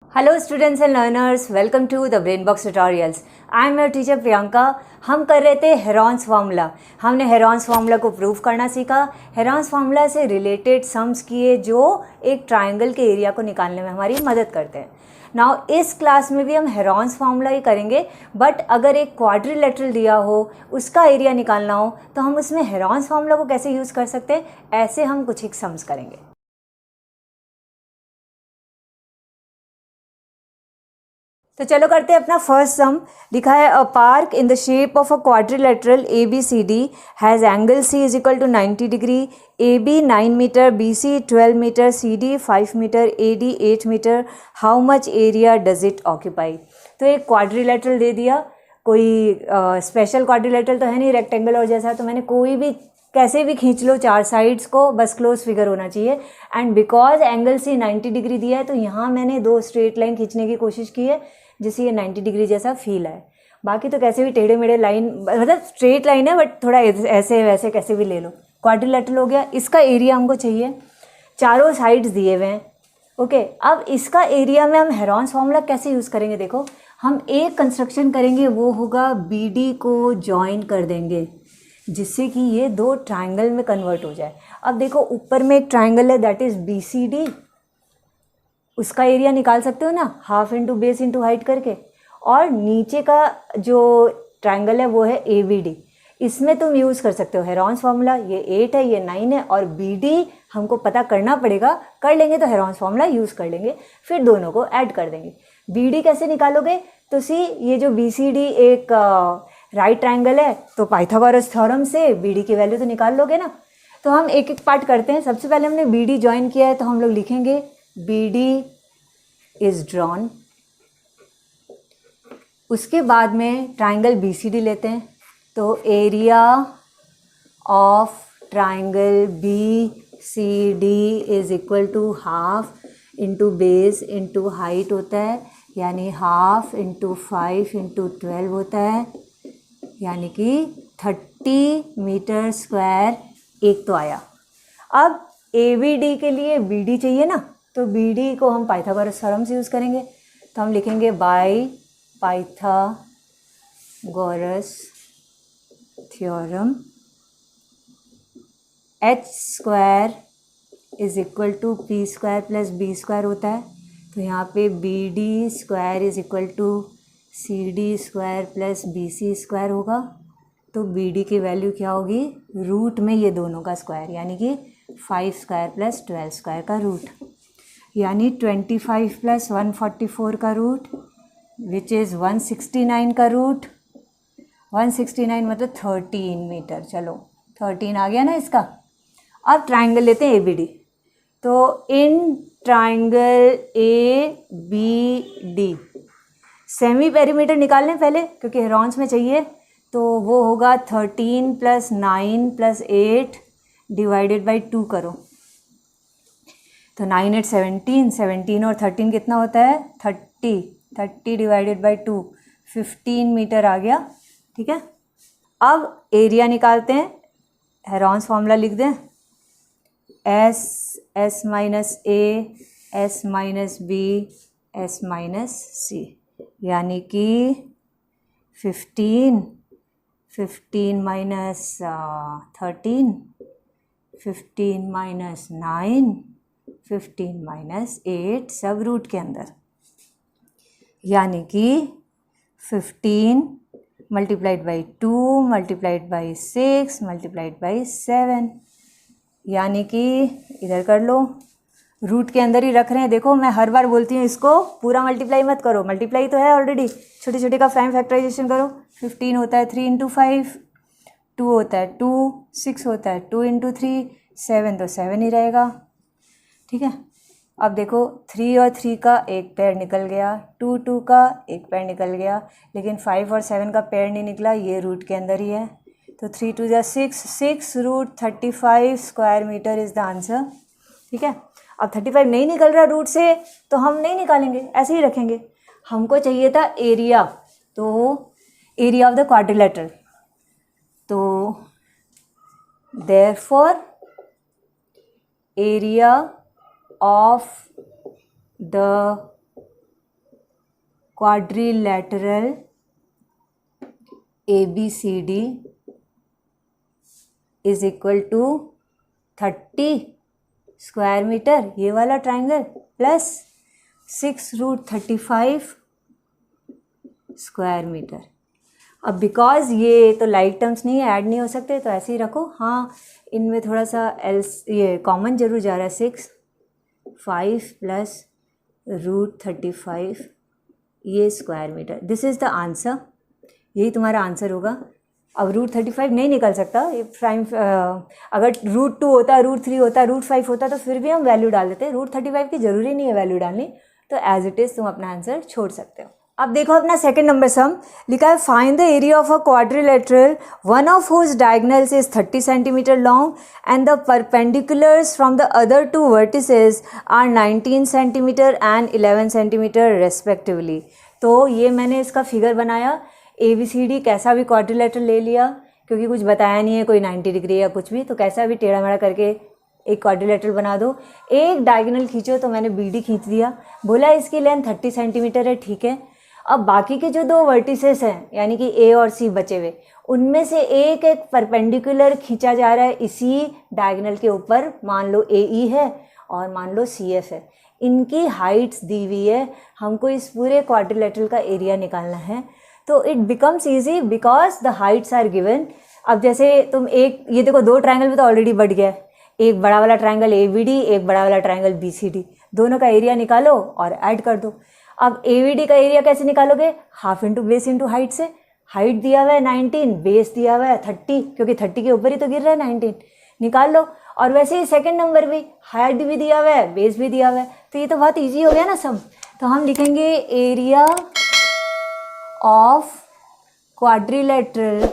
Hello students and learners, welcome to the Brainbox tutorials. I am your teacher Priyanka. हम कर रहे थे Heron's formula. हमने हेरॉन्स फार्मूला को प्रूव करना सीखा। हेरॉन्स फार्मूला से रिलेटेड सम्स किए जो एक ट्राइंगल के एरिया को निकालने में हमारी मदद करते हैं। नाउ इस क्लास में भी हम हेरॉन्स फार्मूला ही करेंगे, बट अगर एक क्वाड्रिलेटरल दिया हो, उसका एरिया निकालना हो, तो हम उसमें हेरॉन्स फार्मूला को कैसे यूज़ कर सकते हैं, ऐसे हम कुछ एक सम्स करेंगे। तो चलो करते हैं अपना फर्स्ट सम। लिखा है a park in the shape of a quadrilateral ABCD has angle C is equal to 90 degree, AB 9 metre, BC 12 metre, CD 5 metre, AD 8 metre. How much area does it occupy. तो एक quadrilateral दे दिया, कोई special quadrilateral तो है नहीं rectangle और जैसा, तो मैंने कोई भी कैसे भी खींच लो चार साइड्स को, बस क्लोज फिगर होना चाहिए। And because angle C 90 degree दिया है, तो यहाँ मैंने दो स्ट्रेट लाइन खींचने की कोशिश की है जिससे ये 90 डिग्री जैसा फील है। बाकी तो कैसे भी टेढ़े मेढ़े लाइन, मतलब स्ट्रेट लाइन है बट थोड़ा ऐसे वैसे कैसे भी ले लो। क्वाड्रिलेटरल हो गया। इसका एरिया हमको चाहिए, चारों साइड्स दिए हुए हैं। ओके, अब इसका एरिया में हम हेरॉन्स फार्मूला कैसे यूज़ करेंगे। देखो, हम एक कंस्ट्रक्शन करेंगे, वो होगा BD को जॉइन कर देंगे जिससे कि ये दो ट्राइंगल में कन्वर्ट हो जाए। अब देखो, ऊपर में एक ट्राइंगल है दैट इज़ BCD, उसका एरिया निकाल सकते हो ना, half into base into height करके। और नीचे का जो ट्राइंगल है वो है ABD, इसमें तुम यूज़ कर सकते हो हेरॉन्स फार्मूला। ये 8 है, ये 9 है, और BD हमको पता करना पड़ेगा, कर लेंगे तो हेरॉन्स फार्मूला यूज़ कर लेंगे, फिर दोनों को ऐड कर देंगे। BD कैसे निकालोगे, तो ये जो BCD एक राइट ट्राइंगल है, तो पाइथागोरस थ्योरम से BD की वैल्यू तो निकाल लोगे ना। तो हम एक एक पार्ट करते हैं। सबसे पहले हमने BD ज्वाइन किया है, तो हम लोग लिखेंगे BD is drawn। उसके बाद में ट्राइंगल BCD लेते हैं, तो area of triangle BCD is equal to half into base into height होता है, यानी हाफ इंटू 5 इंटू 12 होता है, यानी कि 30 मीटर स्क्वायर एक तो आया। अब ABD के लिए BD चाहिए ना, तो BD को हम पाइथागोरस थ्योरम से यूज़ करेंगे। तो हम लिखेंगे by Pythagoras theorem H square is equal to P square plus B square होता है। तो यहाँ पे BD square is equal to CD square plus BC square होगा। तो BD की वैल्यू क्या होगी, रूट में ये दोनों का स्क्वायर, यानी कि 5 स्क्वायर प्लस 12 स्क्वायर का रूट, यानी 25 प्लस 144 का रूट, विच इज़ 169 का रूट। 169 मतलब 13 मीटर। चलो 13 आ गया ना इसका। अब ट्राइंगल लेते हैं ABD। तो in triangle ABD semi perimeter निकाल लें पहले, क्योंकि हेरॉन्स में चाहिए। तो वो होगा 13 प्लस 9 प्लस 8 डिवाइडेड बाई 2 करो, तो 9 8 17, 17 और 13 कितना होता है 30, 30 डिवाइडेड बाई 2 15 मीटर आ गया। ठीक है, अब एरिया निकालते हैं। हेरॉन्स फार्मूला लिख दें, S minus A S minus B S minus C, यानी कि 15 माइनस 13, 15 माइनस 9, 15 माइनस 8, सब रूट के अंदर, यानी कि 15 multiplied by 2 multiplied by 6 multiplied by 7, यानी कि इधर कर लो, रूट के अंदर ही रख रहे हैं। देखो, मैं हर बार बोलती हूँ इसको पूरा मल्टीप्लाई मत करो, मल्टीप्लाई तो है ऑलरेडी, छोटे छोटे का प्राइम फैक्टराइजेशन करो। 15 होता है 3 इंटू 5, 2 होता है 2, 6 होता है 2 इंटू 3, 7 तो 7 ही रहेगा। ठीक है, अब देखो 3 और 3 का एक पेयर निकल गया, 2 2 का एक पेयर निकल गया, लेकिन 5 और 7 का पेयर नहीं निकला, ये रूट के अंदर ही है। तो 3 2 जा 6, 6 root 35 square metre is the answer. ठीक है, अब 35 नहीं निकल रहा रूट से, तो हम नहीं निकालेंगे, ऐसे ही रखेंगे। हमको चाहिए था एरिया, तो एरिया ऑफ द क्वाड्रिलेटरल। तो therefore area of the quadrilateral ABCD is equal to 30 square metre, ये वाला ट्राइंगल, प्लस 6√35 स्क्वायर मीटर। अब बिकॉज ये तो लाइक टर्म्स नहीं है, ऐड नहीं हो सकते, तो ऐसे ही रखो। हाँ, इनमें थोड़ा सा एल्स ये कॉमन जरूर जा रहा है। 6, 5 प्लस √35 ये square metre. This is the answer, यही तुम्हारा आंसर होगा। अब √35 नहीं निकल सकता, ये प्राइम अगर √2 होता, √3 होता, √5 होता तो फिर भी हम वैल्यू डाल देते। √35 की ज़रूरी नहीं है वैल्यू डालनी, तो एज इट इज़ तुम अपना आंसर छोड़ सकते हो। अब देखो अपना सेकंड नंबर सम लिखा है, find the area of a quadrilateral one of whose diagonals is 30 centimetre long and the perpendiculars from the other two vertices are 19 centimetre and 11 centimetre respectively. तो ये मैंने इसका फिगर बनाया, ABCD कैसा भी quadrilateral ले लिया, क्योंकि कुछ बताया नहीं है कोई 90 डिग्री या कुछ भी, तो कैसा भी टेढ़ा मेढ़ा करके एक क्वाड्रिलेटरल बना दो। एक डायगोनल खींचो, तो मैंने BD खींच दिया, बोला इसकी लेंथ 30 सेंटीमीटर है, ठीक है। अब बाकी के जो दो वर्टिसेस हैं यानी कि A और C बचे हुए, उनमें से एक एक परपेंडिकुलर खींचा जा रहा है इसी डायगोनल के ऊपर। मान लो AE है और मान लो CF है, इनकी हाइट्स दी हुई है, हमको इस पूरे क्वाड्रिलेटरल का एरिया निकालना है। तो it becomes easy because the heights are given. अब जैसे तुम एक ये देखो, दो ट्राइंगल में तो ऑलरेडी बढ़ गया, एक बड़ा वाला ट्राइंगल ABD, एक बड़ा वाला ट्राइंगल BCD, दोनों का एरिया निकालो और ऐड कर दो। अब ABD का एरिया कैसे निकालोगे? Half into base into height से। हाइट दिया हुआ है 19, बेस दिया हुआ है 30, क्योंकि 30 के ऊपर ही तो गिर रहा है 19, निकाल लो। और वैसे ही सेकंड नंबर भी, हाइट भी दिया हुआ है, बेस भी दिया हुआ है, तो ये तो बहुत ईजी हो गया ना सब। तो हम लिखेंगे area of quadrilateral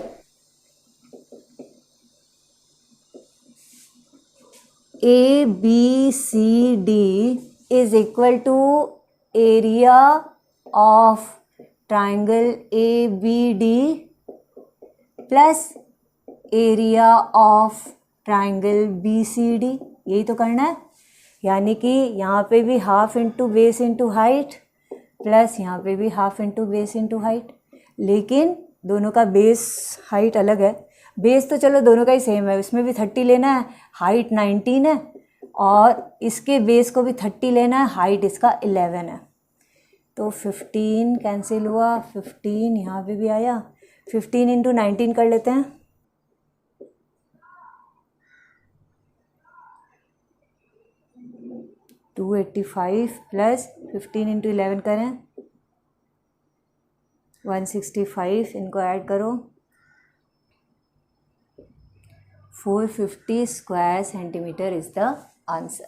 ABCD is equal to area of triangle ABD plus area of triangle BCD। यही तो करना है, यानी कि यहाँ पे भी half into base into height plus यहाँ पे भी half into base into height, लेकिन दोनों का बेस हाइट अलग है। बेस तो चलो दोनों का ही सेम है, उसमें भी 30 लेना है, हाइट 19 है, और इसके बेस को भी 30 लेना है, हाइट इसका 11 है। तो 15 कैंसिल हुआ, 15 यहाँ पे भी आया, 15 इंटू 19 कर लेते हैं। $285 प्लस 15 इंटू 11 करें 165, इनको ऐड करो 450 square centimetre is the answer.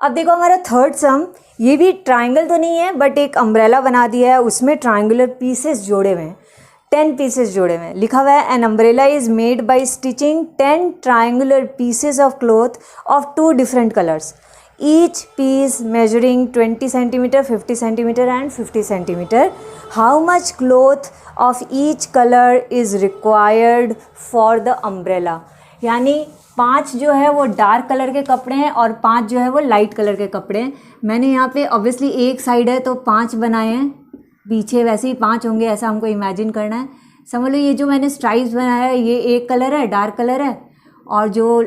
अब देखो हमारा थर्ड सम, ये भी ट्राइंगल तो नहीं है बट एक अम्ब्रेला बना दिया है, उसमें ट्राइंगुलर पीसेस जोड़े हुए हैं, 10 पीसेस जोड़े हुए हैं। लिखा हुआ है an umbrella is made by stitching 10 triangular pieces of cloth of 2 different colours, each piece measuring 20 centimeter, 50 centimeter and 50 centimeter. How much cloth of each color is required for the umbrella? यानी 5 जो है वो dark colour के कपड़े हैं और 5 जो है वो लाइट कलर के कपड़े हैं। मैंने यहाँ पे ऑब्वियसली एक साइड है तो 5 बनाए हैं, पीछे वैसे ही 5 होंगे ऐसा हमको इमेजिन करना है। समझ लो ये जो मैंने स्ट्राइप्स बनाया है ये एक कलर है, डार्क कलर है, और जो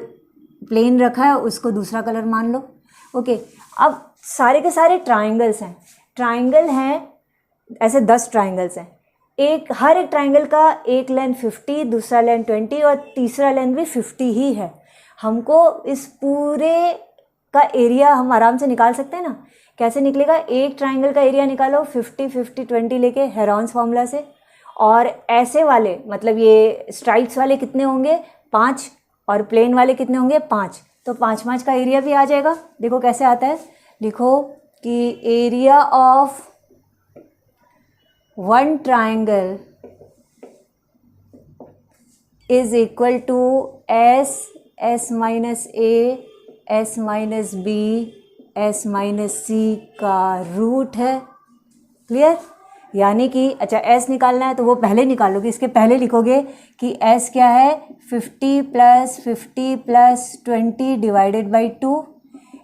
प्लेन रखा है उसको दूसरा कलर मान लो। ओके, अब सारे के सारे ट्राइंगल्स हैं, ट्राइंगल हैं ऐसे 10 ट्राइंगल्स हैं, हर एक ट्राइंगल का एक लेंथ 50, दूसरा लेंथ 20 और तीसरा लेंथ भी 50 ही है। हमको इस पूरे का एरिया हम आराम से निकाल सकते हैं ना। कैसे निकलेगा? एक ट्राइंगल का एरिया निकालो 50, 50, 20 लेके हेरॉन्स फार्मूला से, और ऐसे वाले मतलब ये स्ट्राइप्स वाले कितने होंगे 5, और प्लेन वाले कितने होंगे 5, तो 5 का एरिया भी आ जाएगा। देखो कैसे आता है, लिखो कि area of one triangle is equal to S, S minus A, S minus B, S minus C का रूट है। क्लियर? यानी कि अच्छा S निकालना है तो वो पहले निकालोगे, इसके पहले लिखोगे कि S क्या है 50 प्लस 50 प्लस 20 डिवाइडेड बाई 2,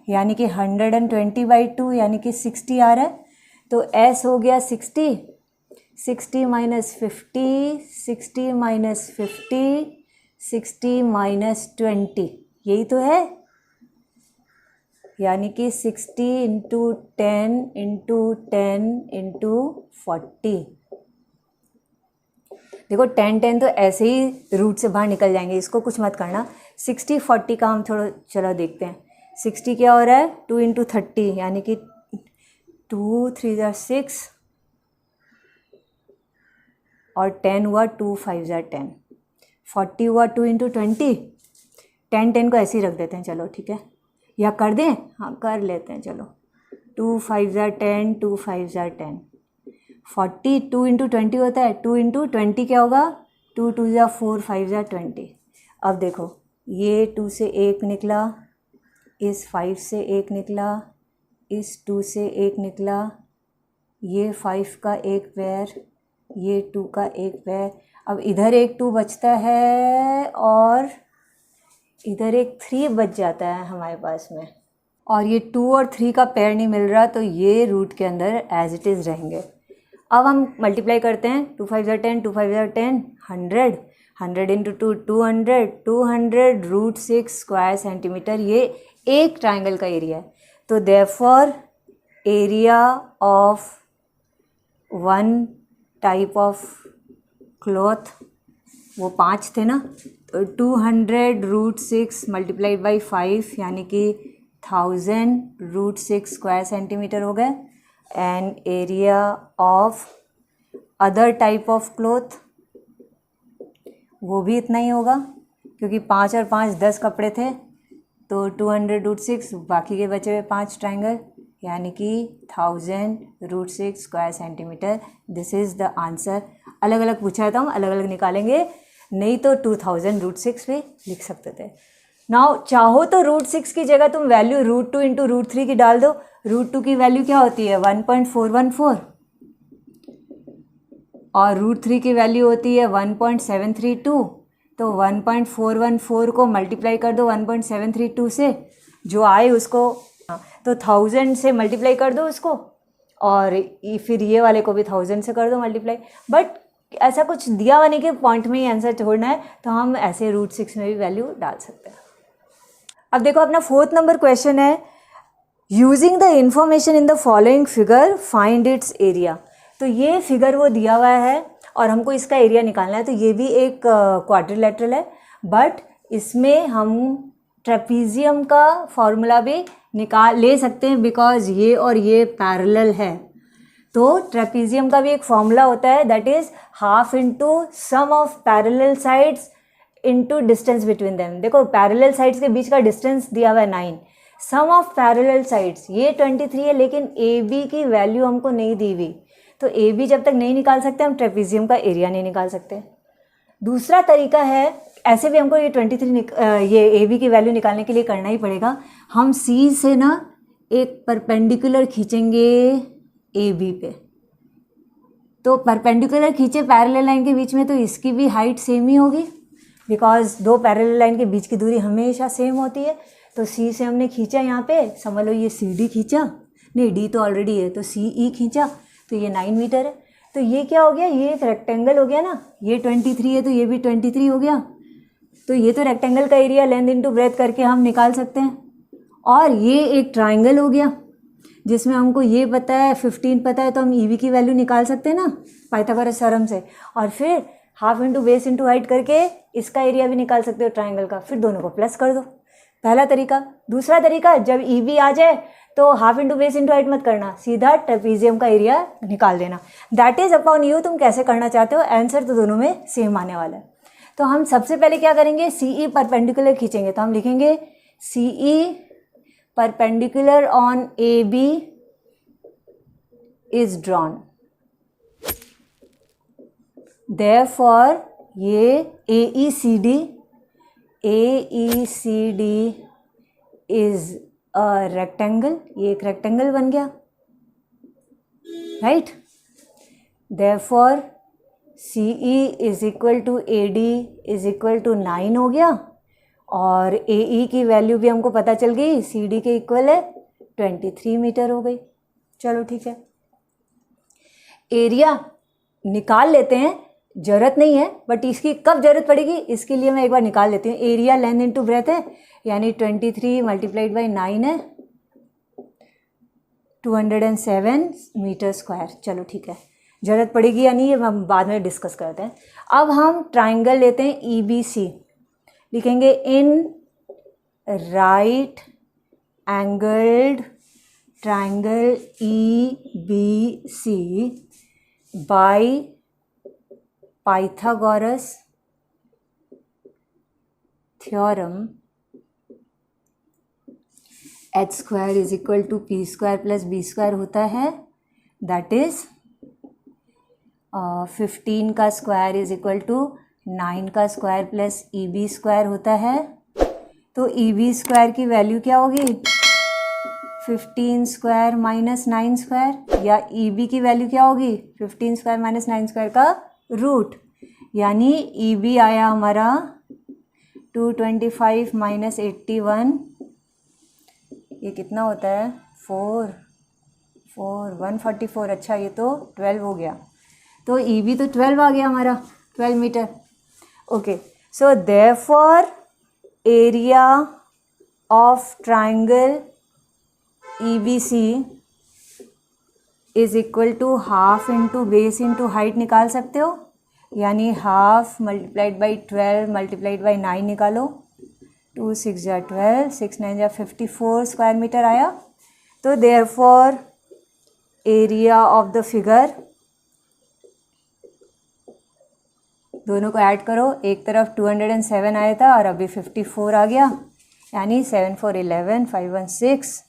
यानी कि 120 बाई 2 यानी कि 60 आ रहा है। तो S हो गया 60, 60 माइनस 50, 60 माइनस 50, 60 माइनस 20, यही तो है, यानी कि 60 इंटू 10 इंटू 10 इंटू 40। देखो 10 10 तो ऐसे ही रूट से बाहर निकल जाएंगे, इसको कुछ मत करना। 60 40 का हम थोड़ा चलो देखते हैं। 60 क्या हो रहा है, 2 इंटू 30, यानी कि 2 3 ज़ा 6 और 10 हुआ 2 5 ज़ा 10, 40 हुआ 2 इंटू 20। 10 10 को ऐसे ही रख देते हैं, चलो ठीक है, या कर दें, हाँ कर लेते हैं, चलो 2 5 ज़ा 10, 2 5 ज़ा 10, 40 2 इंटू 20 होता है, 2 इंटू 20 क्या होगा, 2 2 ज़ा 4, 5 ज़ा 20। अब देखो ये 2 से 1 निकला, इस 5 से 1 निकला, इस 2 से 1 निकला, ये 5 का एक पैर, ये 2 का एक पैर। अब इधर एक 2 बचता है और इधर एक 3 बच जाता है हमारे पास में, और ये 2 और 3 का पेयर नहीं मिल रहा, तो ये रूट के अंदर एज इट इज़ रहेंगे। अब हम मल्टीप्लाई करते हैं, 2 5 ज़ा 10, 2 5 ज़ा 10, 100, 100 इंटू 2 200, 200 रूट 6 स्क्वायर सेंटीमीटर, ये एक ट्राइंगल का एरिया है। तो therefore area of one type of cloth, वो 5 थे ना, तो 200 रूट 6 मल्टीप्लाइड बाई 5, यानी कि 1000 रूट 6 स्क्वायर सेंटीमीटर हो गए। And area of other type of cloth वो भी इतना ही होगा, क्योंकि 5 और 5 10 कपड़े थे, तो 200 रूट 6, बाकी के बचे हुए 5 ट्राइंगल, यानी कि 1000 root 6 square centimetre. This is the answer. अलग अलग पूछा था, हम अलग अलग निकालेंगे, नहीं तो 2000 रूट 6 भी लिख सकते थे। नाउ चाहो तो रूट 6 की जगह तुम वैल्यू रूट 2 इंटू रूट 3 की डाल दो। रूट 2 की वैल्यू क्या होती है, 1.414, और रूट 3 की वैल्यू होती है 1.732। तो 1.414 को मल्टीप्लाई कर दो 1.732 से, जो आए उसको, तो 1000 से मल्टीप्लाई कर दो उसको, और फिर ये वाले को भी 1000 से कर दो मल्टीप्लाई। बट ऐसा कुछ दिया हुआ नहीं कि पॉइंट में ही आंसर छोड़ना है, तो हम ऐसे रूट 6 में भी वैल्यू डाल सकते हैं। अब देखो अपना 4th नंबर क्वेश्चन है, using the information in the following figure find its area. तो ये फिगर वो दिया हुआ है और हमको इसका एरिया निकालना है। तो ये भी एक क्वाड्रिलेटरल है, बट इसमें हम ट्रेपीजियम का फॉर्मूला भी ले सकते हैं, बिकॉज ये और ये पैरेलल है। तो ट्रेपीजियम का भी एक फॉर्मूला होता है, that is half into sum of parallel sides into distance between them. देखो पैरेलल साइड्स के बीच का डिस्टेंस दिया हुआ है 9, सम ऑफ पैरेलल साइड्स ये 23 है, लेकिन ए बी की वैल्यू हमको नहीं दी हुई, तो ए बी जब तक नहीं निकाल सकते हम ट्रेपीजियम का एरिया नहीं निकाल सकते। दूसरा तरीका है, ऐसे भी हमको ये 23 ये ए बी की वैल्यू निकालने के लिए करना ही पड़ेगा। हम सी से ना एक परपेंडिकुलर खींचेंगे ए बी पे, तो परपेंडिकुलर खींचे पैरेलल लाइन के बीच में, तो इसकी भी हाइट सेम ही होगी, बिकॉज दो पैरेलल लाइन के बीच की दूरी हमेशा सेम होती है। तो सी से हमने खींचा, यहाँ पे समझ लो ये सी डी खींचा, नहीं डी तो ऑलरेडी है, तो सी ई खींचा, तो ये 9 मीटर है। तो ये क्या हो गया, ये एक रेक्टेंगल हो गया ना, ये 23 है तो ये भी 23 हो गया। तो ये तो रेक्टेंगल का एरिया लेंथ इंटू ब्रेथ करके हम निकाल सकते हैं। और ये एक ट्राइंगल हो गया जिसमें हमको ये पता है 15 पता है, तो हम ई वी की वैल्यू निकाल सकते हैं ना पाइथागोरस थ्योरम से। और फिर half into base into height करके इसका एरिया भी निकाल सकते हो ट्राइंगल का, फिर दोनों को प्लस कर दो। पहला तरीका। दूसरा तरीका, जब ई वी आ जाए तो half into base into height मत करना, सीधा ट्रेपीजियम का एरिया निकाल देना। दैट इज अपॉन यू, तुम कैसे करना चाहते हो, आंसर तो दोनों में सेम आने वाला है। तो हम सबसे पहले क्या करेंगे, सी ई परपेंडिकुलर खींचेंगे, तो हम लिखेंगे C E perpendicular on A B is drawn. Therefore ये A E C D is a rectangle, ये एक रेक्टेंगल बन गया, right. Therefore C E is equal to A D is equal to 9 हो गया, और ए ई की वैल्यू भी हमको पता चल गई, सी डी के इक्वल है 23 मीटर हो गई। चलो ठीक है। एरिया निकाल लेते हैं, ज़रूरत नहीं है, बट इसकी कब ज़रूरत पड़ेगी इसके लिए मैं एक बार निकाल लेती हूँ। एरिया लेंथ इनटू ब्रेथ है, यानी 23 मल्टीप्लाइड बाई 9 है, 207 मीटर स्क्वायर। चलो ठीक है, ज़रूरत पड़ेगी या नहीं ये हम बाद में डिस्कस करते हैं। अब हम ट्राइंगल लेते हैं EBC, लिखेंगे in right angled triangle EBC by Pythagoras theorem h square is equal to p square plus b square होता है, दैट इज 15 का स्क्वायर इज इक्वल टू 9 का स्क्वायर प्लस EB स्क्वायर होता है। तो EB स्क्वायर की value क्या होगी, 15 स्क्वायर माइनस 9 स्क्वायर, या EB की वैल्यू क्या होगी, 15 स्क्वायर माइनस 9 स्क्वायर का रूट, यानी EB आया हमारा 225 माइनस 81, ये कितना होता है 144। अच्छा ये तो 12 हो गया, तो EB तो 12 आ गया हमारा, 12 metre. Okay, so therefore area of triangle EBC is equal to half into base into height निकाल सकते हो, यानी half multiplied by 12 multiplied by 9 निकालो, 2 6 जा 12, 6 9 जा 54 स्क्वायर मीटर आया। तो therefore area of the figure, दोनों को ऐड करो, एक तरफ 207 आया था और अभी 54 आ गया, यानी 7 4 11, 5 1 6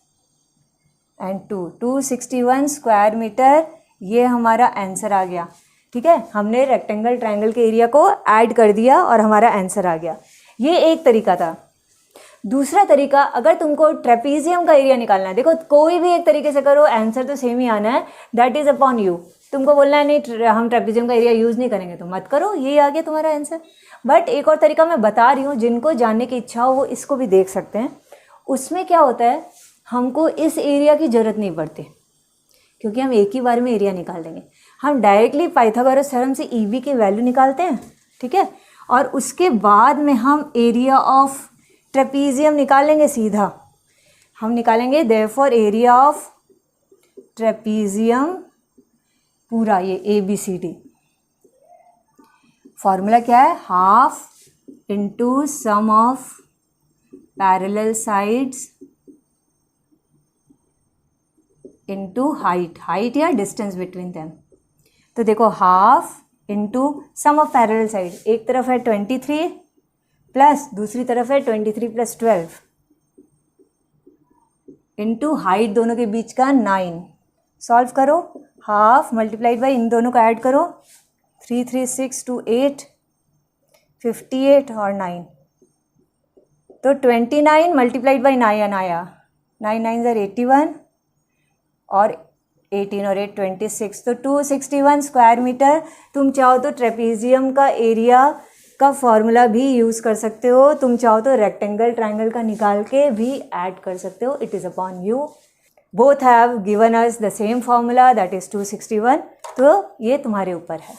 एंड 261 स्क्वायर मीटर, ये हमारा आंसर आ गया। ठीक है, हमने रेक्टेंगल ट्रायंगल के एरिया को ऐड कर दिया और हमारा आंसर आ गया। ये एक तरीका था। दूसरा तरीका, अगर तुमको ट्रेपीजियम का एरिया निकालना है, देखो कोई भी एक तरीके से करो, आंसर तो सेम ही आना है, दैट इज़ अपॉन यू। तुमको बोलना है नहीं हम ट्रेपीजियम का एरिया यूज़ नहीं करेंगे तो मत करो, ये आ गया तुम्हारा आंसर। बट एक और तरीका मैं बता रही हूँ, जिनको जानने की इच्छा हो वो इसको भी देख सकते हैं। उसमें क्या होता है, हमको इस एरिया की ज़रूरत नहीं पड़ती, क्योंकि हम एक ही बार में एरिया निकाल देंगे। हम डायरेक्टली पाइथागोरस थ्योरम से EB की वैल्यू निकालते हैं, ठीक है, और उसके बाद में हम एरिया ऑफ ट्रेपीजियम निकालेंगे सीधा। हम निकालेंगे देयरफॉर एरिया ऑफ ट्रेपीजियम पूरा, ये ABCD। फॉर्मूला क्या है, half into sum of parallel sides into height या डिस्टेंस बिटवीन देम। तो देखो half into sum of parallel side, एक तरफ है 23 प्लस दूसरी तरफ है 23 प्लस 12 इंटू हाइट दोनों के बीच का 9। सॉल्व करो, हाफ मल्टीप्लाइड बाई इन दोनों को ऐड करो, 3 3 6 2 8 58 और 9, तो 29 मल्टीप्लाइड बाई 9 आया, 9 9 81 और 18 और 8 26, तो 261 स्क्वायर मीटर। तुम चाहो तो ट्रेपीजियम का एरिया का फॉर्मूला भी यूज़ कर सकते हो, तुम चाहो तो रेक्टेंगल ट्रायंगल का निकाल के भी ऐड कर सकते हो, it is upon you. Both have given us the same formula, that is 261, तो ये तुम्हारे ऊपर है।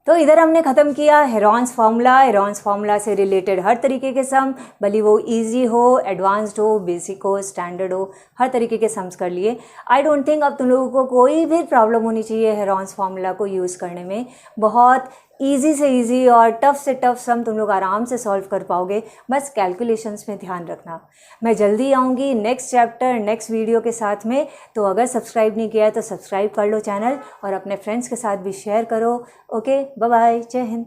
तो इधर हमने ख़त्म किया हेरॉन्स फार्मूला। हेरॉन्स फार्मूला से रिलेटेड हर तरीके के सम, भले वो इजी हो, एडवांस्ड हो, बेसिक हो, स्टैंडर्ड हो, हर तरीके के सम्स कर लिए। आई डोंट थिंक अब तुम लोगों को कोई भी प्रॉब्लम होनी चाहिए हेरॉन्स फार्मूला को यूज़ करने में। बहुत ईजी से ईजी और टफ से टफ सम तुम लोग आराम से सॉल्व कर पाओगे, बस कैलकुलेशंस में ध्यान रखना। मैं जल्दी आऊँगी नेक्स्ट चैप्टर नेक्स्ट वीडियो के साथ में, तो अगर सब्सक्राइब नहीं किया है तो सब्सक्राइब कर लो चैनल और अपने फ्रेंड्स के साथ भी शेयर करो। ओके, बाय बाय, जय हिंद।